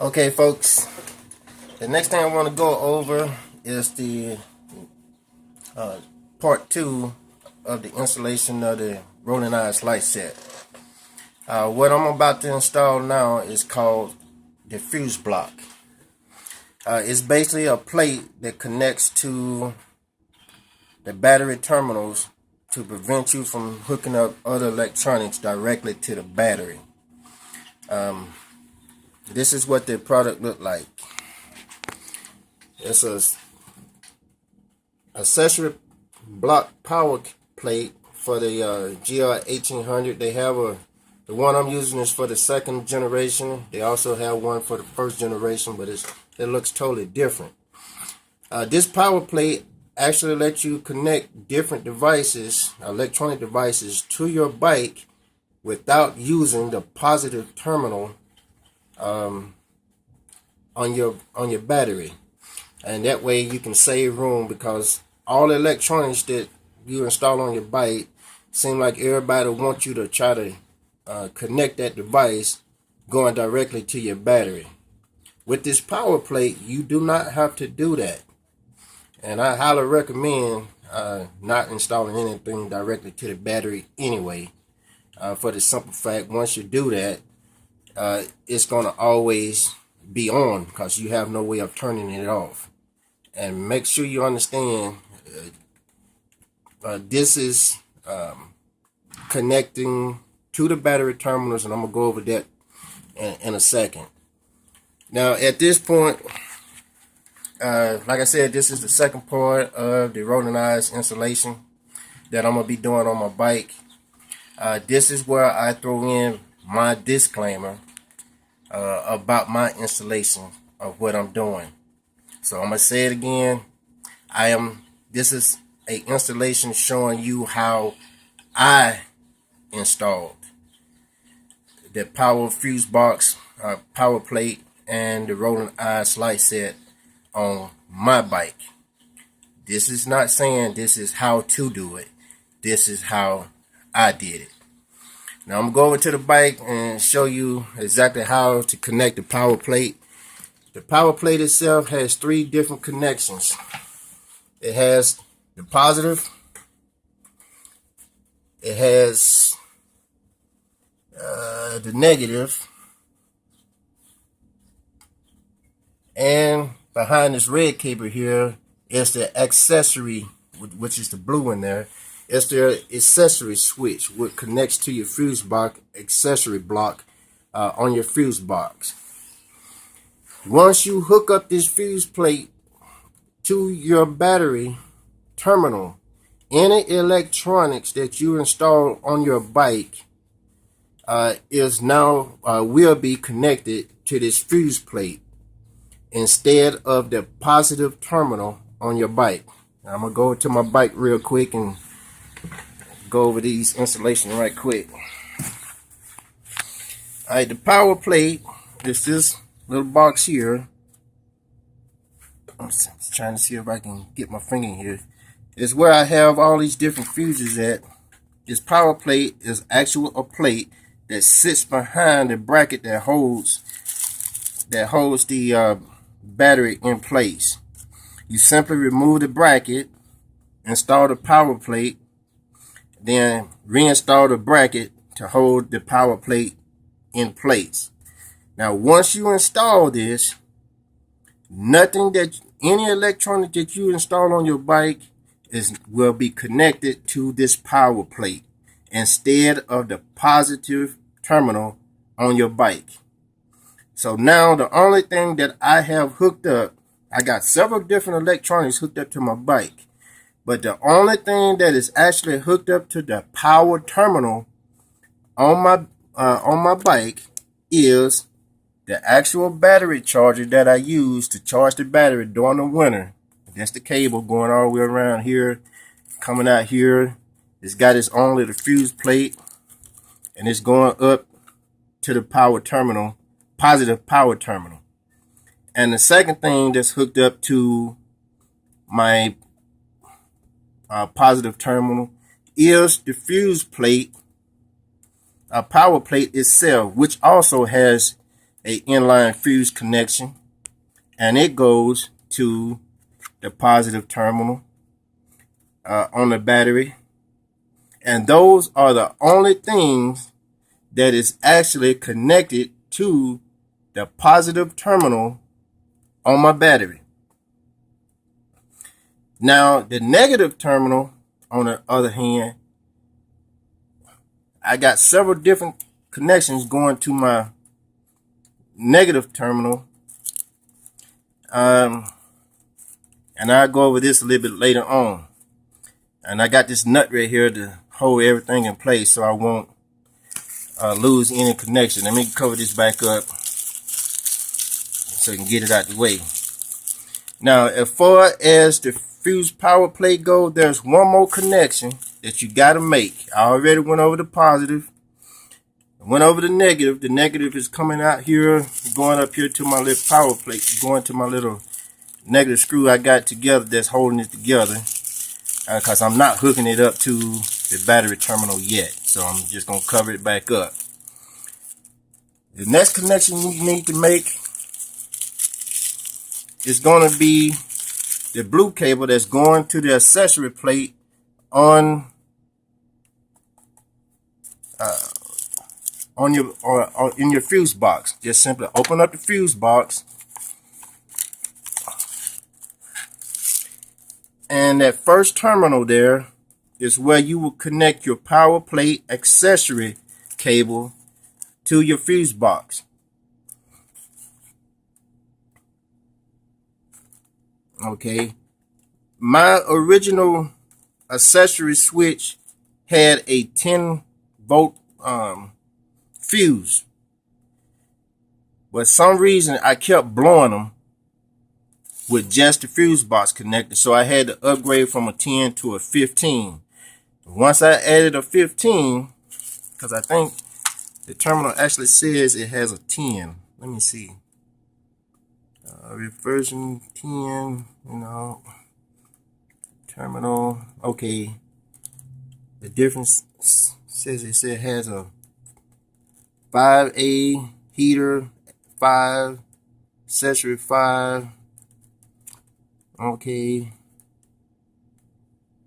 Okay, folks, the next thing I want to go over is the part 2 of the installation of the Rollin light set. What I'm about to install now is called the fuse block. It's basically a plate that connects to the battery terminals to prevent you from hooking up other electronics directly to the battery. This is what the product looked like. It's a accessory block power plate for the GR 1800. They have the one I'm using is for the second generation. They also have one for the first generation, but it looks totally different. This power plate actually lets you connect different devices, electronic devices, to your bike without using the positive terminal on your battery. And that way you can save room, because all the electronics that you install on your bike seem like everybody wants you to try to connect that device going directly to your battery. With this power plate, you do not have to do that. And I highly recommend not installing anything directly to the battery anyway, for the simple fact, once you do that, it's going to always be on because you have no way of turning it off. And make sure you understand this is connecting to the battery terminals, and I'm going to go over that in a second. Now at this point, like I said, this is the second part of the Rollin installation that I'm going to be doing on my bike. This is where I throw in my disclaimer about my installation of what I'm doing. So I'm going to say it again. This is a installation showing you how I installed the power fuse box, power plate, and the Rollin light set on my bike. This is not saying this is how to do it. This is how I did it. Now I'm going to go over to the bike and show you exactly how to connect the power plate. The power plate itself has 3 different connections. It has the positive, it has the negative, and behind this red cable here is the accessory, which is the blue in there. It's the accessory switch, which connects to your fuse box accessory block on your fuse box. Once you hook up this fuse plate to your battery terminal, any electronics that you install on your bike will be connected to this fuse plate instead of the positive terminal on your bike. Now, I'm going to go to my bike real quick and go over these installation right quick. Alright, the power plate is this little box here. I'm just trying to see if I can get my finger in here. It's where I have all these different fuses at. This power plate is actually a plate that sits behind the bracket that holds the battery in place. You simply remove the bracket, install the power plate, then reinstall the bracket to hold the power plate in place. Now once you install this, any electronic that you install on your bike will be connected to this power plate instead of the positive terminal on your bike. So now the only thing that I have hooked up, I got several different electronics hooked up to my bike, but the only thing that is actually hooked up to the power terminal on my bike is the actual battery charger that I use to charge the battery during the winter. That's the cable going all the way around here, coming out here. It's got its own little fuse plate, and it's going up to the power terminal, positive power terminal. And the second thing that's hooked up to my positive terminal is the fuse plate, power plate itself, which also has a inline fuse connection, and it goes to the positive terminal on the battery. And those are the only things that is actually connected to the positive terminal on my battery. Now, the negative terminal, on the other hand, I got several different connections going to my negative terminal. And I'll go over this a little bit later on. And I got this nut right here to hold everything in place so I won't lose any connection. Let me cover this back up so I can get it out the way. Now, as far as the fuse power plate goes, there's one more connection that you got to make. I already went over the positive. I went over the negative. The negative is coming out here, going up here to my little power plate, going to my little negative screw I got together that's holding it together. Because I'm not hooking it up to the battery terminal yet. So I'm just going to cover it back up. The next connection you need to make is going to be the blue cable that's going to the accessory plate on in your fuse box. Just simply open up the fuse box, and that first terminal there is where you will connect your power plate accessory cable to your fuse box. Okay, my original accessory switch had a 10 volt fuse, but some reason I kept blowing them with just the fuse box connected, so I had to upgrade from a 10 to a 15. Once I added a 15, because I think the terminal actually says it has a 10. Let me see. Reversion 10, terminal. Okay. The difference says it has a 5A heater, 5, accessory 5. Okay.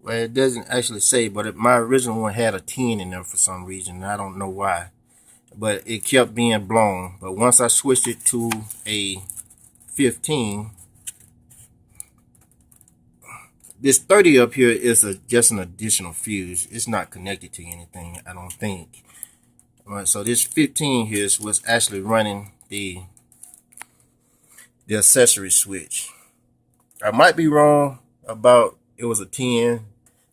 Well, it doesn't actually say, but my original one had a 10 in there for some reason. I don't know why. But it kept being blown. But once I switched it to a 15, this 30 up here is just an additional fuse. It's not connected to anything, I don't think. All right, so this 15 here is what's actually running the accessory switch. I might be wrong about it was a 10.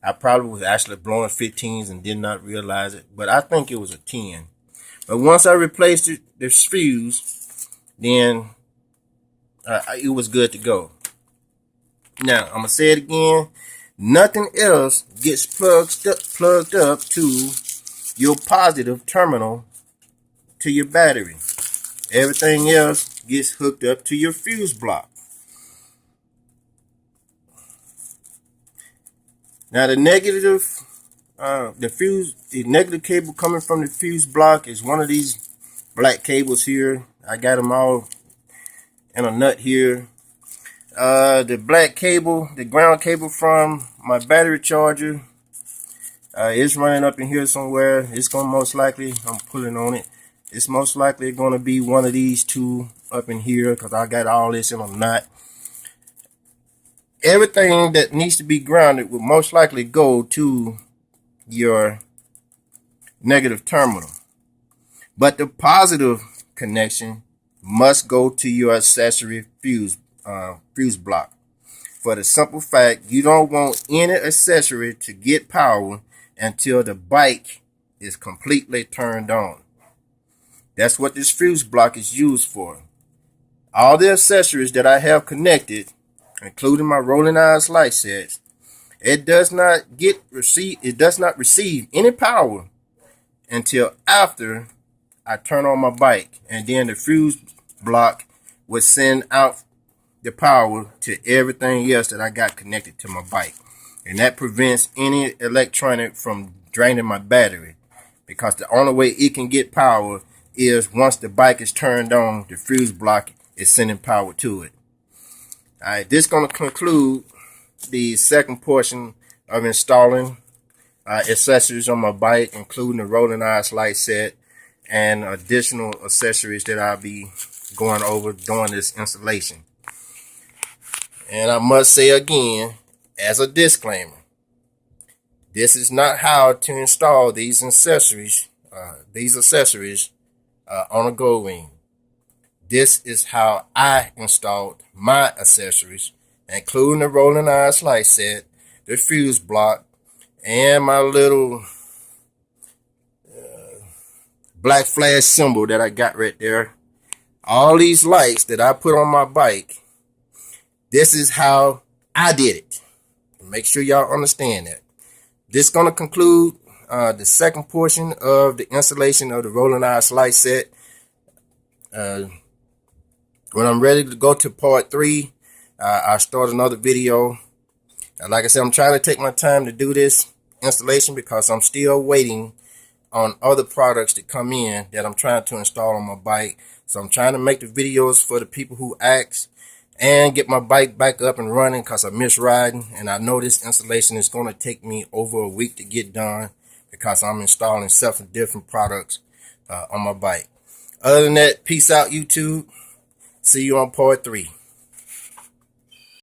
I probably was actually blowing 15s and did not realize it, but I think it was a 10. But once I replaced the fuse, then it was good to go. Now, I'm going to say it again. Nothing else gets plugged up to your positive terminal to your battery. Everything else gets hooked up to your fuse block. Now, the negative cable coming from the fuse block is one of these black cables here. I got them all in a nut here. The black cable, the ground cable from my battery charger, it's running up in here somewhere. It's going to most likely, I'm pulling on it, it's most likely going to be one of these two up in here, because I got all this in a knot. Everything that needs to be grounded will most likely go to your negative terminal, but the positive connection must go to your accessory fuse block, for the simple fact you don't want any accessory to get power until the bike is completely turned on. That's what this fuse block is used for. All the accessories that I have connected, including my Rollin light sets, it does not receive any power until after I turn on my bike, and then the fuse block would send out the power to everything else that I got connected to my bike, and that prevents any electronic from draining my battery, because the only way it can get power is once the bike is turned on, the fuse block is sending power to it. Alright, this is going to conclude the second portion of installing accessories on my bike, including the Rollin light set and additional accessories that I'll be going over during this installation. And I must say again, as a disclaimer, this is not how to install these accessories on a Gold Wing. This is how I installed my accessories, including the Rollin light set, the fuse block, and my little black flash symbol that I got right there. All these lights that I put on my bike, this is how I did it. Make sure y'all understand that. This is going to conclude the second portion of the installation of the Rollin light set. When I'm ready to go to part 3, I'll start another video. Like I said, I'm trying to take my time to do this installation because I'm still waiting on other products to come in that I'm trying to install on my bike. So I'm trying to make the videos for the people who ask and get my bike back up and running because I miss riding. And I know this installation is going to take me over a week to get done because I'm installing several different products on my bike. Other than that, peace out, YouTube. See you on part 3.